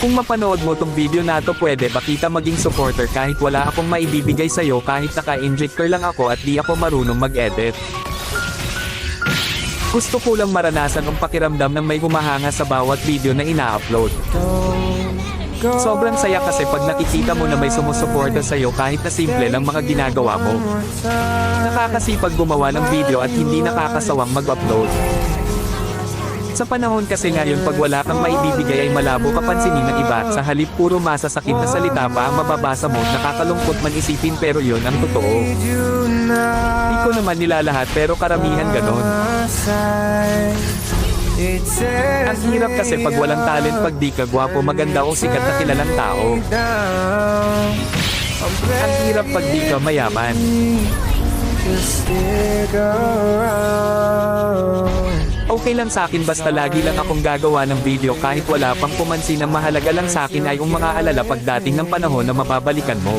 Kung mapanood mo tong video na to, pwede ba kita maging supporter kahit wala akong maibibigay sa'yo, kahit naka-injector lang ako at di ako marunong mag-edit. Gusto ko lang maranasan ang pakiramdam ng may humahanga sa bawat video na ina-upload. Sobrang saya kasi pag nakikita mo na may sumusuporta sa'yo kahit na simple lang mga ginagawa mo. Nakakasipag gumawa ng video at hindi nakakasawang mag-upload. Sa panahon kasi ngayon, pag wala kang maibibigay ay malabo kapansinin ng iba at sa halip puro masasakit na salita pa ang mababasa mo at nakakalungkot man isipin, pero yun ang totoo. Di ko naman nilalahat pero karamihan ganon. Ang hirap kasi pag walang talent, pag di ka gwapo, maganda o sikat na kilalang tao. Ang hirap pag di ka mayaman. Okay lang sa akin basta lagi lang akong gagawa ng video kahit wala pang pumansin. Ang mahalaga lang sa akin ay yung mga alala pagdating ng panahon na mababalikan mo.